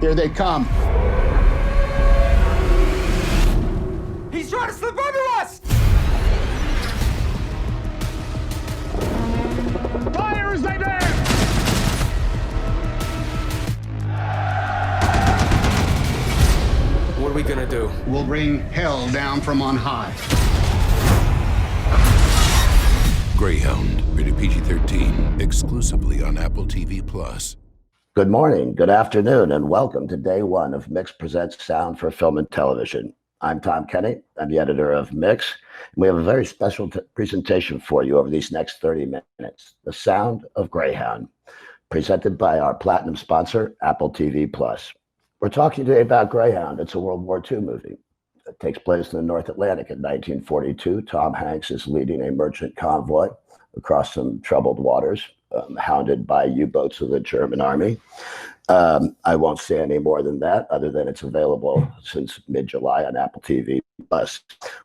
Here they come. He's trying to slip under us! Fire as they dare! What are we gonna do? We'll bring hell down from on high. Greyhound, rated PG-13, exclusively on Apple TV+. Good morning, good afternoon, and welcome to day one of Mix Presents Sound for Film and Television. I'm Tom Kenny. I'm the editor of Mix. And we have a very special presentation for you over these next 30 minutes. The Sound of Greyhound, presented by our platinum sponsor, Apple TV+. We're talking today about Greyhound. It's a World War II movie. It takes place in the North Atlantic in 1942. Tom Hanks is leading a merchant convoy across some troubled waters, hounded by U-boats of the German army. I won't say any more than that, other than it's available since mid-July on Apple TV+.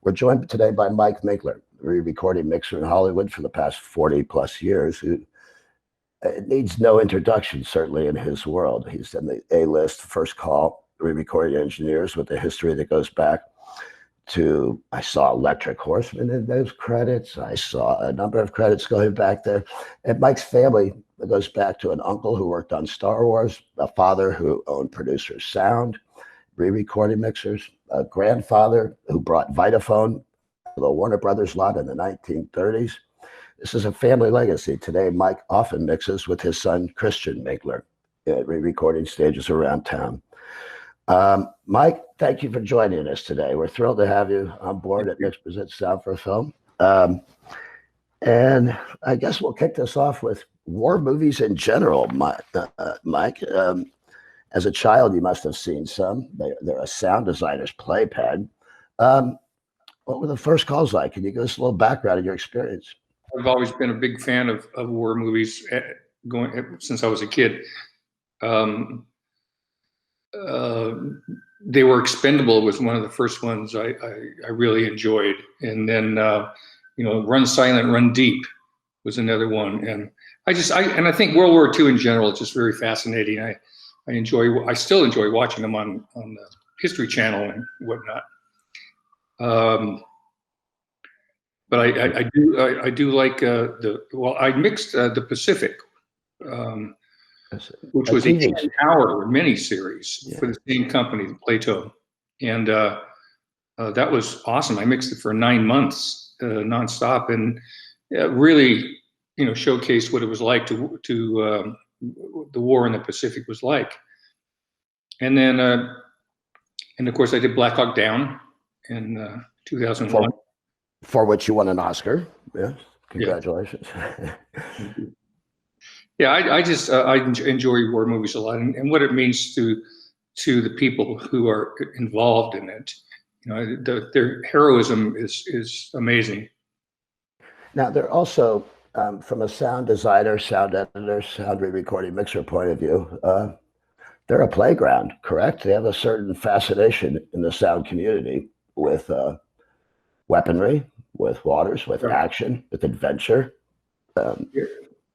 We're joined today by Mike Minkler, a recording mixer in Hollywood for the past 40-plus years, who needs no introduction, certainly in his world. He's in the A-list first call re-recording engineers with a history that goes back to, I saw Electric Horseman in those credits. I saw a number of credits going back there. And Mike's family goes back to an uncle who worked on Star Wars, a father who owned Producer's Sound, re-recording mixers, a grandfather who brought Vitaphone to the Warner Brothers lot in the 1930s. This is a family legacy. Today, Mike often mixes with his son, Christian Minkler, at re-recording stages around town. Mike, thank you for joining us today. We're thrilled to have you on board at Mix Presents Sound for Film. And I guess we'll kick this off with war movies in general, Mike. As a child, you must have seen some. They're a sound designer's playpen. What were the first calls like? Can you give us a little background of your experience? I've always been a big fan of war movies since I was a kid. They Were Expendable was one of the first ones I really enjoyed. And then, Run Silent, Run Deep was another one. And I think World War II in general is just very fascinating. I still enjoy watching them on the History Channel and whatnot. But I do like I mixed the Pacific, which was a 10-hour miniseries for the same company, Plato, and that was awesome. I mixed it for 9 months nonstop, and really, showcased what it was like to the war in the Pacific was like. And then, and of course, I did Black Hawk Down in 2001. For which you won an Oscar. Yeah, congratulations. Yeah, I enjoy war movies a lot, and what it means to the people who are involved in it. Their heroism is amazing. Now, they're also, from a sound designer, sound editor, sound re-recording mixer point of view, they're a playground, correct? They have a certain fascination in the sound community with weaponry, with waters, with action, with adventure.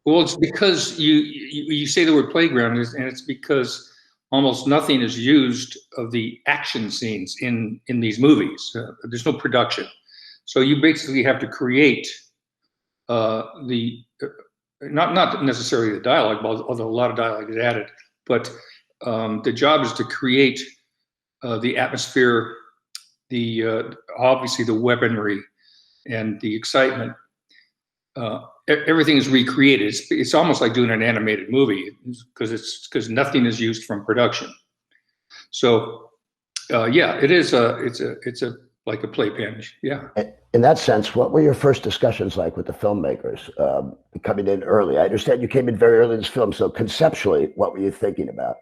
Well, it's because you say the word playground, and it's because almost nothing is used of the action scenes in these movies. There's no production, so you basically have to create not necessarily the dialogue, although a lot of dialogue is added, but the job is to create the atmosphere, obviously the weaponry, and the excitement. Everything is recreated. It's almost like doing an animated movie because nothing is used from production. So it is it's like a playpen. Yeah. In that sense, what were your first discussions like with the filmmakers coming in early? I understand you came in very early in this film, so conceptually, what were you thinking about?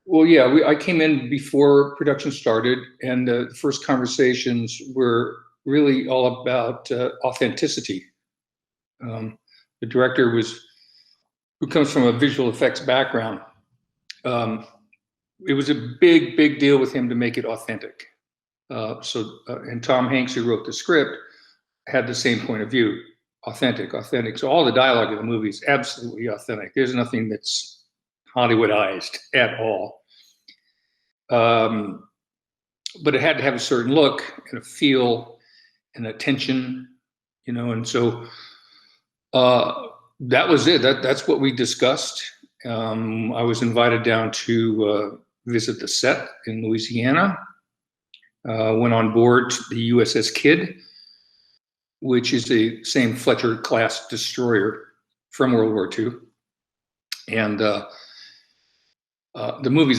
Well, yeah, I came in before production started, and the first conversations were really all about authenticity. The director who comes from a visual effects background. It was a big deal with him to make it authentic. And Tom Hanks, who wrote the script, had the same point of view: authentic. So all the dialogue in the movie is absolutely authentic. There's nothing that's Hollywoodized at all. But it had to have a certain look and a feel and a tension, and so that was it. That's what we discussed. I was invited down to visit the set in Louisiana. Went on board the USS Kidd, which is the same Fletcher class destroyer from World War II. And the movie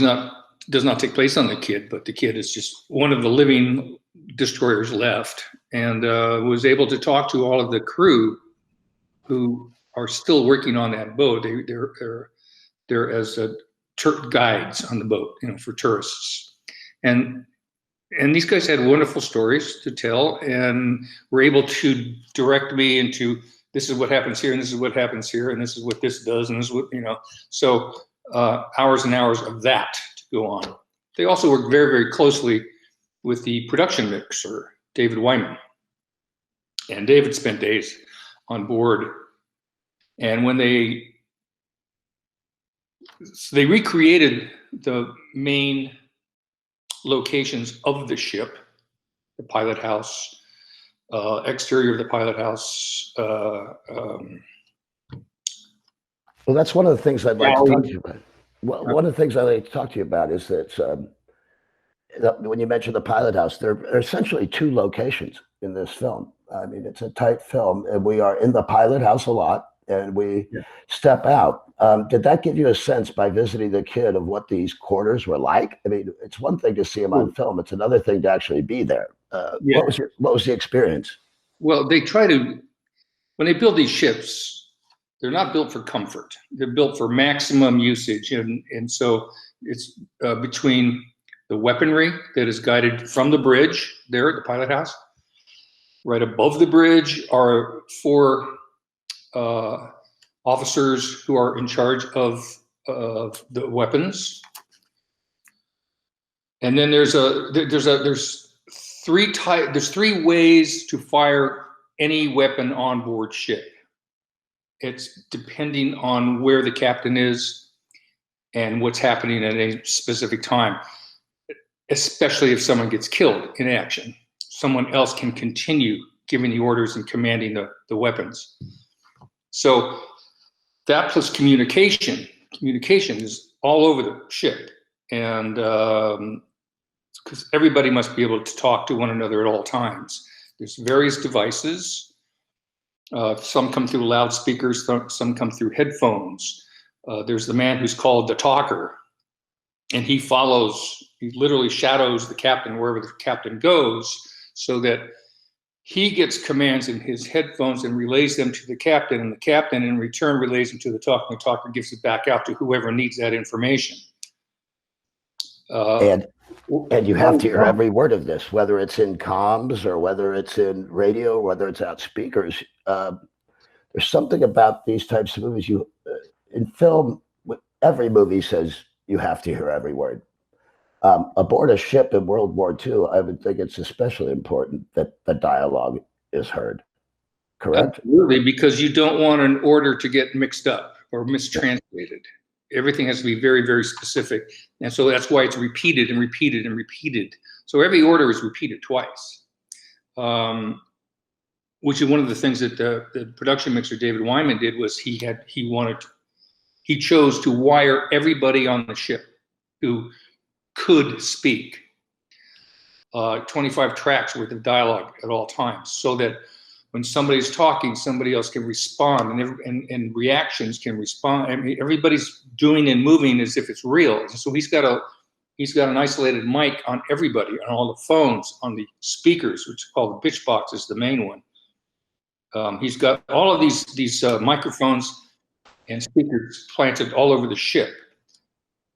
does not take place on the Kidd, but the Kidd is just one of the living destroyers left, and was able to talk to all of the crew who are still working on that boat. They're as guides on the boat, for tourists, and these guys had wonderful stories to tell, and were able to direct me into, this is what happens here, and this is what happens here, and this is what this does, and this is what, so hours and hours of that to go on. They also worked very, very closely with the production mixer, David Wyman. And David spent days on board. And when they recreated the main locations of the ship, the pilot house, exterior of the pilot house. Well, that's one of the things I'd like to talk to you about. Well, one of the things I'd like to talk to you about is that when you mentioned the pilot house, there are essentially two locations in this film. I mean, it's a tight film, and we are in the pilot house a lot, and we step out. Did that give you a sense by visiting the Kidd of what these quarters were like? I mean, it's one thing to see them on film; it's another thing to actually be there. What was the experience? Well, they try to, when they build these ships, they're not built for comfort. They're built for maximum usage, and so it's between the weaponry that is guided from the bridge there at the pilot house. Right above the bridge are 4 officers who are in charge of the weapons, and then there's 3 ways to fire any weapon on board ship. It's depending on where the captain is and what's happening at any specific time, especially if someone gets killed in action. Someone else can continue giving the orders and commanding the weapons. So that plus communication is all over the ship. And because everybody must be able to talk to one another at all times. There's various devices. Some come through loudspeakers, some come through headphones. There's the man who's called the talker, and he literally shadows the captain wherever the captain goes, so that he gets commands in his headphones and relays them to the captain, and the captain in return relays them to the talker, and the talker gives it back out to whoever needs that information. And you have to hear every word of this, whether it's in comms or whether it's in radio, whether it's out speakers. There's something about these types of movies. In film, every movie says you have to hear every word. Aboard a ship in World War II, I would think it's especially important that the dialogue is heard. Correct? Absolutely, because you don't want an order to get mixed up or mistranslated. Everything has to be very, very specific. And so that's why it's repeated and repeated and repeated. So every order is repeated twice, which is one of the things that the production mixer, David Wyman, did. Was he chose to wire everybody on the ship who could speak 25 tracks worth of dialogue at all times, so that when somebody's talking, somebody else can respond, and reactions can respond. I mean, everybody's doing and moving as if it's real. So he's got an isolated mic on everybody, on all the phones, on the speakers, which is called the bitch box, is the main one. He's got all of these microphones and speakers planted all over the ship.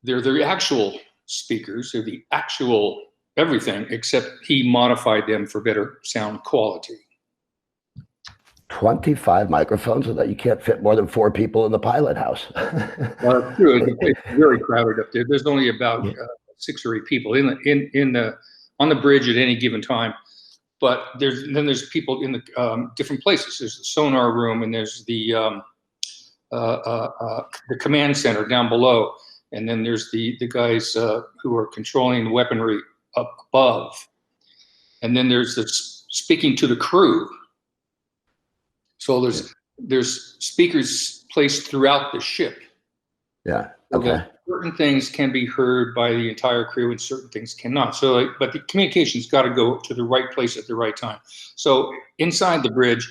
They're the actual speakers. They're the actual everything, except he modified them for better sound quality. 25 microphones, so that you can't fit more than 4 people in the pilot house. Well, true. The place is very crowded up there. There's only about 6 or 8 people on the bridge at any given time. But there's people in the different places. There's the sonar room, and there's the command center down below, and then there's the guys who are controlling the weaponry up above, and then there's the speaking to the crew. So there's speakers placed throughout the ship. Yeah. Okay. Certain things can be heard by the entire crew and certain things cannot. So, but the communication's got to go to the right place at the right time. So inside the bridge,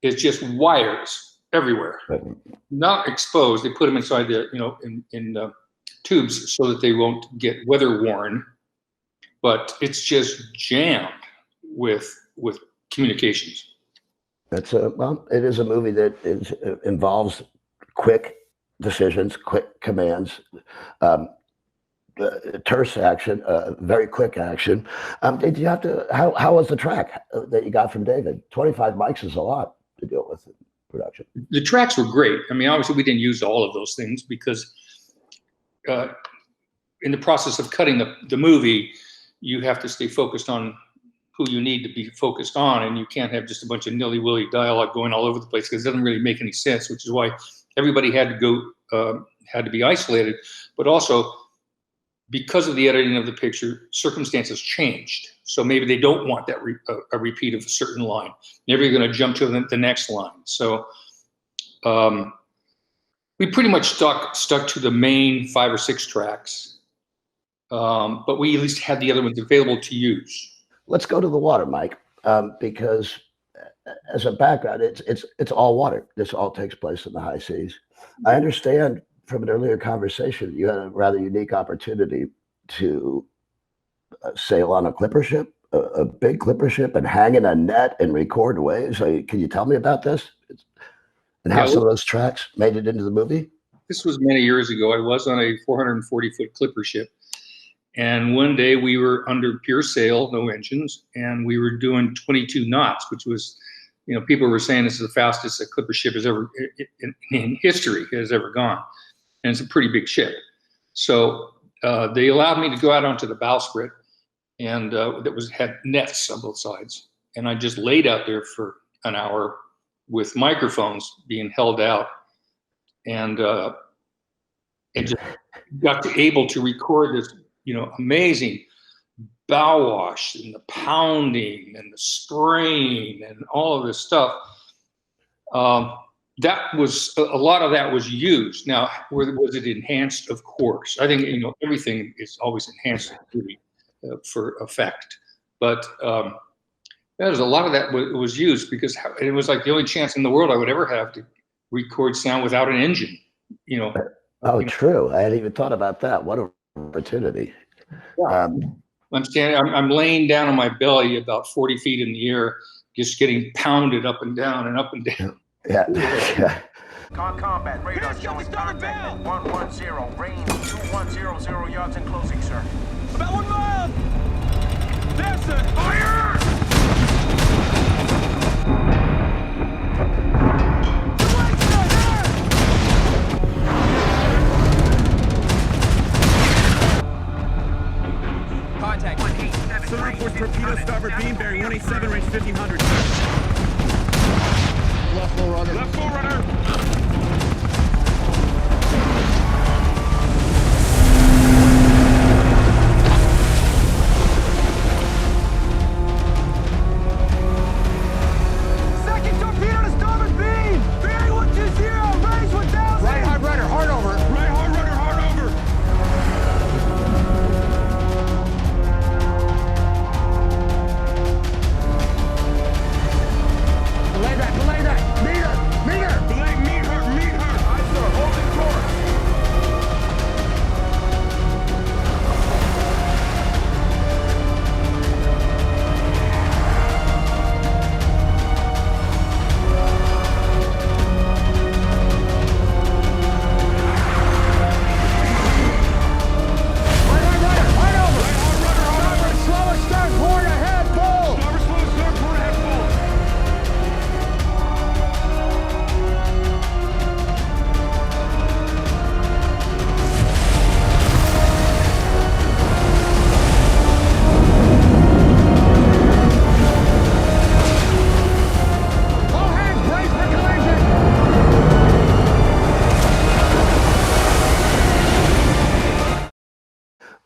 it's just wires everywhere, not exposed. They put them inside the, in tubes so that they won't get weather worn. But it's just jammed with communications. It is a movie that involves quick decisions, quick commands, terse action, very quick action. Did you have to? How was the track that you got from David? 25 mics is a lot to deal with in production. The tracks were great. I mean, obviously we didn't use all of those things because in the process of cutting the movie, you have to stay focused on who you need to be focused on, and you can't have just a bunch of nilly-willy dialogue going all over the place because it doesn't really make any sense, which is why everybody had to be isolated. But also, because of the editing of the picture, circumstances changed. So maybe they don't want that a repeat of a certain line. Maybe you're going to jump to the next line. So we pretty much stuck to the main 5 or 6 tracks, but we at least had the other ones available to use. Let's go to the water, Mike, because as a background, it's all water. This all takes place in the high seas. I understand from an earlier conversation, you had a rather unique opportunity to sail on a clipper ship, a big clipper ship, and hang in a net and record waves. Can you tell me about this? And how some of those tracks made it into the movie? This was many years ago. I was on a 440-foot clipper ship. And one day we were under pure sail, no engines, and we were doing 22 knots, which was, people were saying this is the fastest a clipper ship has ever, in history, has ever gone. And it's a pretty big ship. So they allowed me to go out onto the bowsprit, and had nets on both sides. And I just laid out there for an hour with microphones being held out, and just got able to record this, amazing bow wash and the pounding and the spraying and all of this stuff. That was a lot of that was used. Now, was it enhanced? Of course. I think everything is always enhanced for effect, but there's a lot of that was used because it was like the only chance in the world I would ever have to record sound without an engine. Oh, true. I hadn't even thought about that. What an opportunity. Yeah. I'm laying down on my belly about 40 feet in the air, just getting pounded up and down and up and down. Yeah. Combat radar showing contact at 110, range 2100 yards and closing, sir. About 1 mile! There, sir! Fire! Contact 187. Center reports torpedo starboard beam bearing 187, range 1500. Left full runner. Left full runner! Second torpedo to starboard beam! Bearing 120, range 1000! Right hard rudder, hard over. Right, hard rudder, hard over!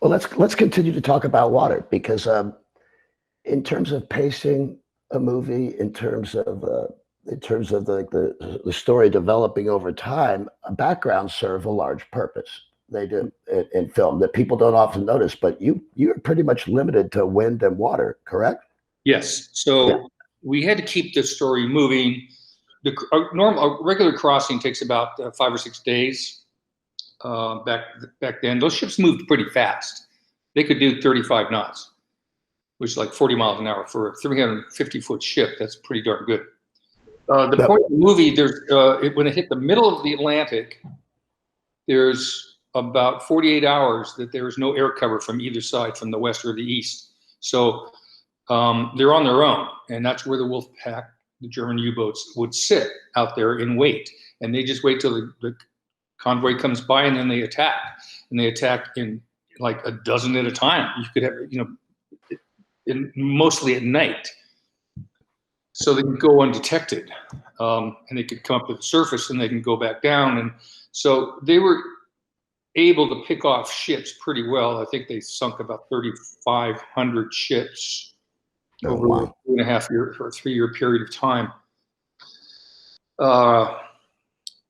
Well, let's continue to talk about water because in terms of pacing a movie, in terms of the story developing over time, backgrounds serve a large purpose. They do in film that people don't often notice. But you're pretty much limited to wind and water, correct? Yes. So we had to keep the story moving. A regular crossing takes about 5 or 6 days. Back then, those ships moved pretty fast. They could do 35 knots, which is like 40 miles an hour for a 350-foot ship. That's pretty darn good. The point of the movie, when it hit the middle of the Atlantic, there's about 48 hours that there is no air cover from either side, from the west or the east. So they're on their own, and that's where the Wolf Pack, the German U-boats, would sit out there and wait. And they just wait till the convoy comes by, and then they attack. And they attack in like a dozen at a time. You could have, mostly at night. So they can go undetected, and they could come up to the surface, and they can go back down. And so they were able to pick off ships pretty well. I think they sunk about 3,500 ships over a 2.5-year or 3-year period of time.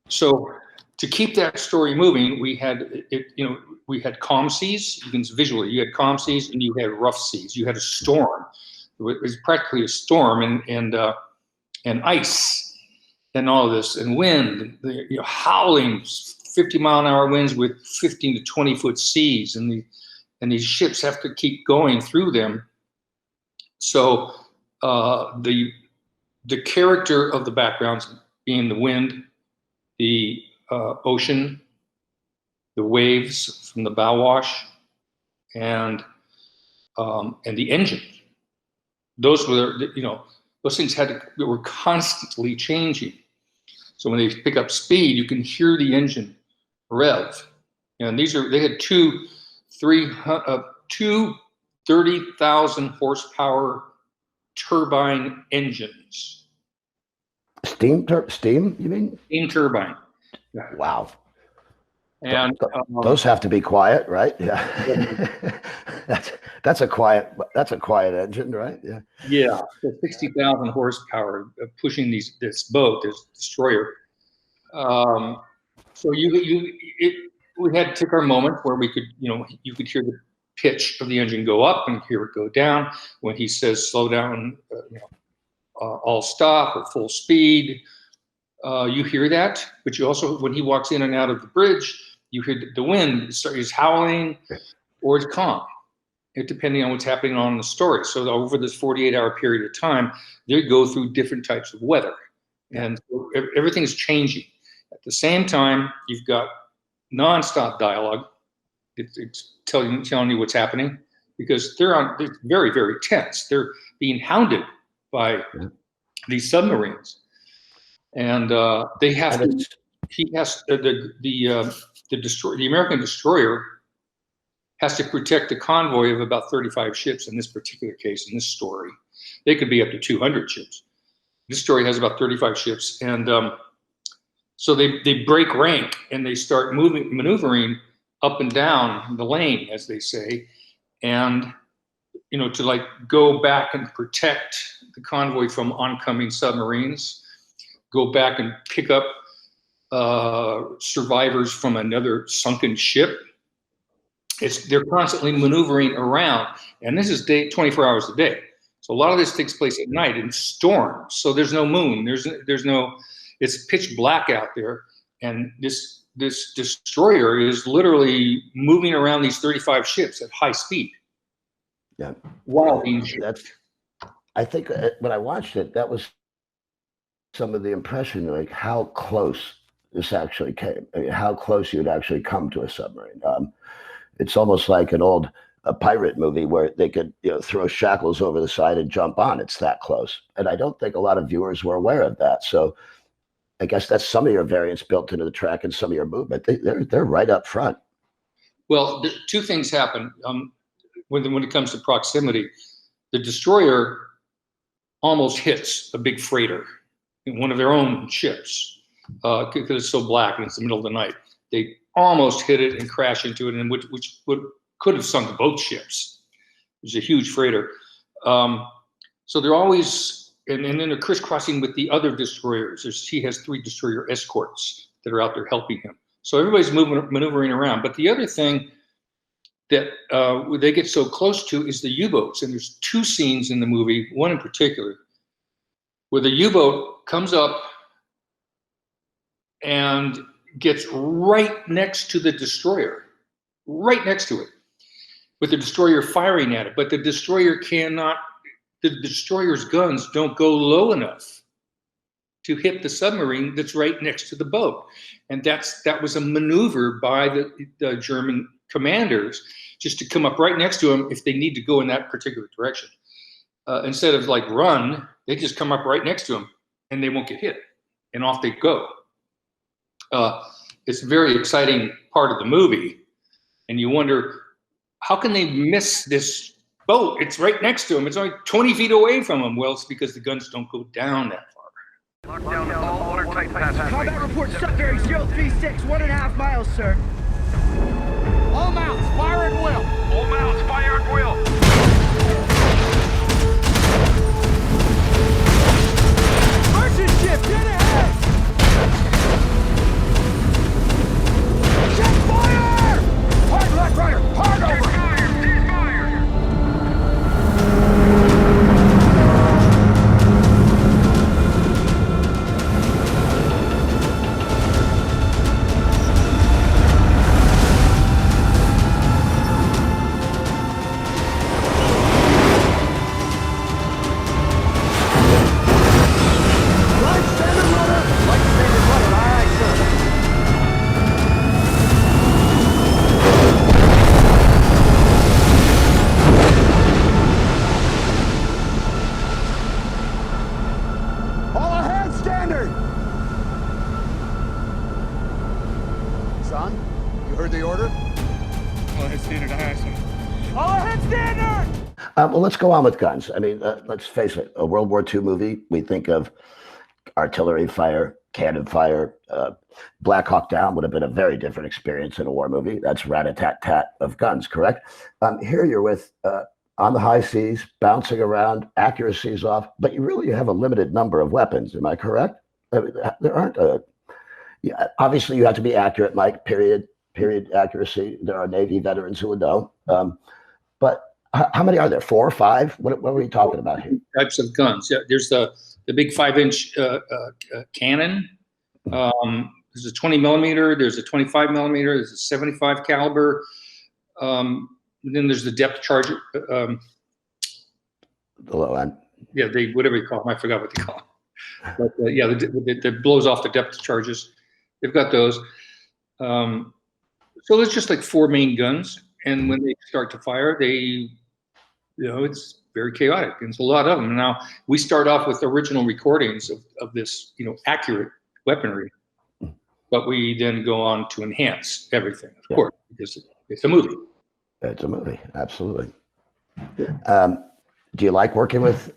So to keep that story moving, we had calm seas. You can visually, you had calm seas and you had rough seas. You had a storm. It was practically a storm, and ice and all of this, and wind, howling 50-mile-an-hour winds with 15 to 20-foot seas, and these ships have to keep going through them. So the character of the backgrounds being the wind, the ocean, the waves from the bow wash, and the engine. Those were, those things were constantly changing. So when they pick up speed, you can hear the engine rev. And they had two 30,000 horsepower turbine engines. Steam, you mean? Steam turbine. Yeah. Wow. And those have to be quiet, right? Yeah. that's a quiet engine, right? Yeah. Yeah. So 60,000 horsepower pushing this boat, this destroyer. So we had to take our moment where we could, you could hear the pitch of the engine go up and hear it go down. When he says slow down, all stop or full speed, you hear that. But you also, when he walks in and out of the bridge, you hear the wind is howling or it's calm, depending on what's happening on the story. So over this 48-hour period of time, they go through different types of weather, and everything's changing. At the same time, you've got nonstop dialogue. It's telling you what's happening, because they're very, very tense. They're being hounded by these submarines, and they have to. He has the American destroyer has to protect a convoy of about 35 ships. In this particular case, in this story, they could be up to 200 ships. This story has about 35 ships, and so they break rank and they start maneuvering up and down the lane, as they say, and to go back and protect the convoy from oncoming submarines, go back and pick up survivors from another sunken ship. They're constantly maneuvering around, and this is 24 hours a day. So a lot of this takes place at night in storms. So there's no moon. There's no. It's pitch black out there, and this destroyer is literally moving around these 35 ships at high speed. Yeah. Wow. I think when I watched it, that was some of the impression, like how close this actually came. I mean, how close you'd actually come to a submarine. It's almost like a pirate movie where they could throw shackles over the side and jump on. It's that close. And I don't think a lot of viewers were aware of that. So I guess that's some of your variants built into the track and some of your movement. They're right up front. Well, two things happen when it comes to proximity. The destroyer almost hits a big freighter, one of their own ships, because it's so black and it's the middle of the night. They almost hit it and crash into it, and which would could have sunk both ships. It was a huge freighter. So they're always, and then they're crisscrossing with the other destroyers. He has 3 destroyer escorts that are out there helping him. So everybody's maneuvering around. But the other thing that they get so close to is the U-boats. And there's 2 scenes in the movie, one in particular, where the U-boat comes up and gets right next to the destroyer, right next to it, with the destroyer firing at it. But the destroyer the destroyer's guns don't go low enough to hit the submarine that's right next to the boat. And that was a maneuver by the German commanders, just to come up right next to him if they need to go in that particular direction. Instead of like run, they just come up right next to him and they won't get hit, and off they go. It's a very exciting part of the movie, and you wonder, how can they miss this boat? It's right next to him. It's only 20 feet away from him. Well, it's because the guns don't go down that far. Lock down all watertight passageways. Combat report Sudbury 036, 1.5 miles, sir. All mounts, fire at will. All mounts, fire at will. Merchant ship, dead ahead! Check fire! Hard left, rider, hard over! Well, let's go on with guns. I mean, let's face it, a World War II movie, we think of artillery fire, cannon fire. Black Hawk Down would have been a very different experience in a war movie. That's rat-a-tat-tat of guns, correct? Here you're with on the high seas, bouncing around, accuracy's off, but you have a limited number of weapons. Am I correct? I mean, there aren't obviously you have to be accurate, Mike, period accuracy. There are Navy veterans who would know. But how many are there? 4 or 5? What are we talking about here? Types of guns. Yeah, there's the big 5-inch cannon. There's a 20 millimeter. There's a 25 millimeter. There's a 75 caliber. Then there's the depth charger. The low end. Yeah, whatever you call them. I forgot what they call them. But yeah, that blows off the depth charges. They've got those. So there's just like 4 main guns. And when they start to fire, it's very chaotic. And it's a lot of them. Now, we start off with original recordings of this, accurate weaponry, but we then go on to enhance everything, of course, because it's a movie. It's a movie, absolutely. Do you like working with,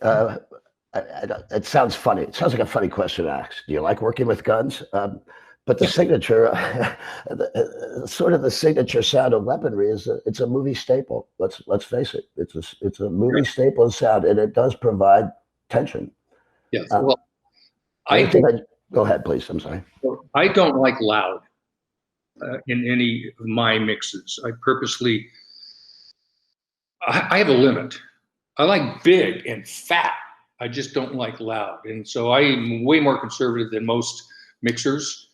it sounds funny. It sounds like a funny question to ask. Do you like working with guns? But the signature, sort of the signature sound of weaponry it's a movie staple. Let's face it. It's a movie staple sound, and it does provide tension. Yes. Well, go ahead, please. I'm sorry. I don't like loud in any of my mixes. I purposely, I have a limit. I like big and fat. I just don't like loud, and so I'm way more conservative than most mixers.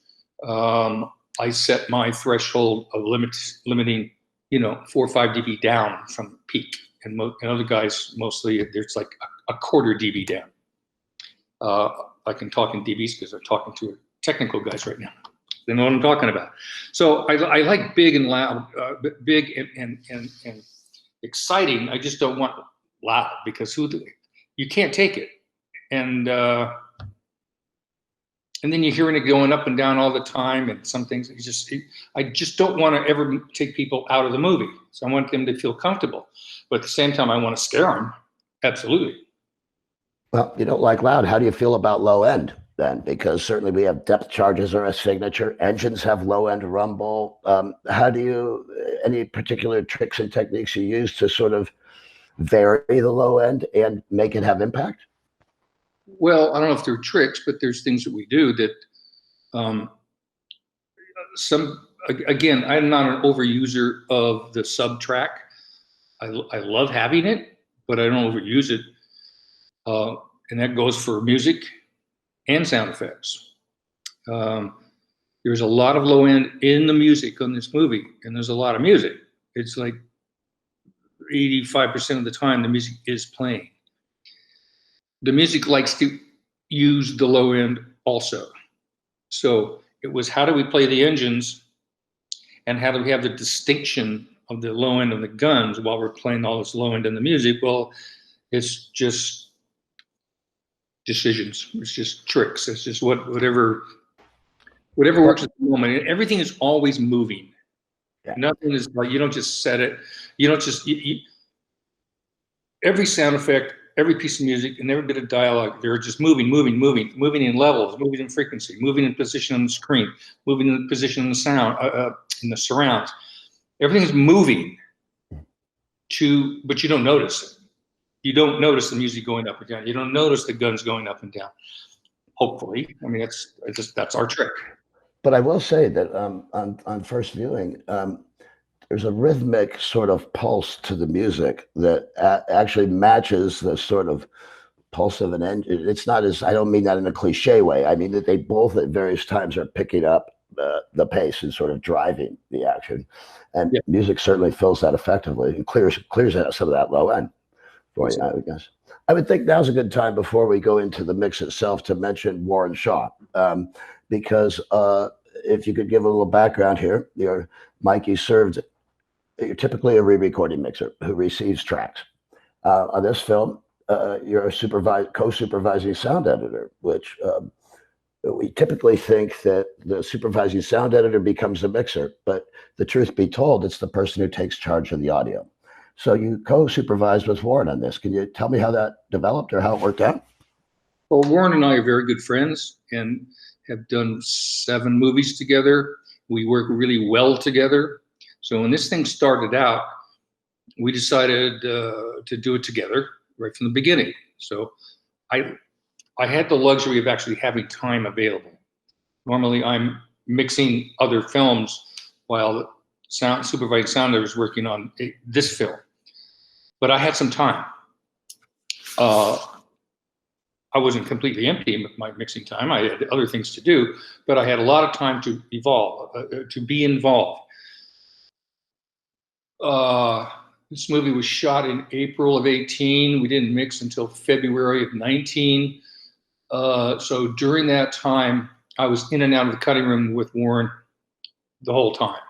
I set my threshold of limiting, 4 or 5 dB down from the peak, and other guys mostly there's like a quarter dB down. I can talk in dBs because I'm talking to technical guys right now. They know what I'm talking about. So I like big and loud, big and exciting. I just don't want loud because you can't take it, and then you're hearing it going up and down all the time, and some things I just don't want to ever take people out of the movie. So I want them to feel comfortable, but at the same time, I want to scare them. Absolutely. Well, you don't like loud. How do you feel about low end? then, because certainly we have depth charges are a signature. Engines have low end rumble. How do you, any particular tricks and techniques you use to sort of vary the low end and make it have impact? Well, I don't know if they're tricks, but there's things that we do that again, I'm not an overuser of the sub track. I love having it, but I don't overuse it. And that goes for music and sound effects. There's a lot of low end in the music on this movie, and there's a lot of music. It's like 85% of the time the music is playing. The music likes to use the low end also. So it was, how do we play the engines, and how do we have the distinction of the low end of the guns while we're playing all this low end in the music? Well, it's just decisions. It's just tricks. It's just whatever works at the moment. And everything is always moving. Yeah. Nothing is like, you don't just set it. You don't just, every sound effect, every piece of music, and every bit of dialogue, they're just moving in levels, moving in frequency, moving in position on the screen, moving in position in the sound, in the surrounds. Everything is moving but you don't notice it. You don't notice the music going up and down. You don't notice the guns going up and down. Hopefully, I mean, that's our trick. But I will say that on first viewing, there's a rhythmic sort of pulse to the music that actually matches the sort of pulse of an engine. It's not as, I don't mean that in a cliche way. I mean that they both at various times are picking up the pace and sort of driving the action. And yeah, music certainly fills that effectively and clears out some of that low end for you, I would guess. I would think now's a good time before we go into the mix itself to mention Warren Shaw, because if you could give a little background here, Mike, you're typically a re-recording mixer who receives tracks. On this film, you're a co-supervising sound editor, which we typically think that the supervising sound editor becomes the mixer, but the truth be told, it's the person who takes charge of the audio. So you co-supervised with Warren on this. Can you tell me how that developed or how it worked out? Well, Warren and I are very good friends and have done 7 movies together. We work really well together. So when this thing started out, we decided to do it together right from the beginning. So I had the luxury of actually having time available. Normally I'm mixing other films while the supervising sound editor was working on this film. But I had some time. I wasn't completely empty with my mixing time. I had other things to do, but I had a lot of time to be involved. This movie was shot in April of 18. We didn't mix until February of 19. So during that time, I was in and out of the cutting room with Warren the whole time,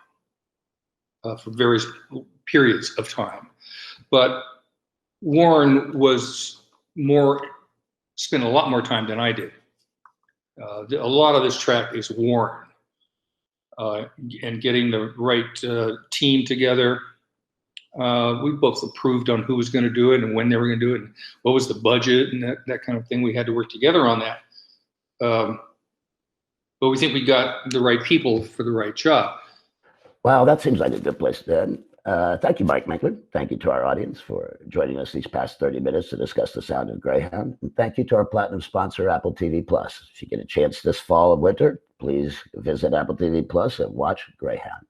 for various periods of time. But Warren spent a lot more time than I did. A lot of this track is Warren, and getting the right team together. We both approved on who was going to do it and when they were going to do it and what was the budget and that kind of thing. We had to work together on that. But we think we got the right people for the right job. Well, that seems like a good place to end. Thank you, Mike Minkler. Thank you to our audience for joining us these past 30 minutes to discuss the sound of Greyhound. And thank you to our platinum sponsor, Apple TV+. If you get a chance this fall and winter, please visit Apple TV+ and watch Greyhound.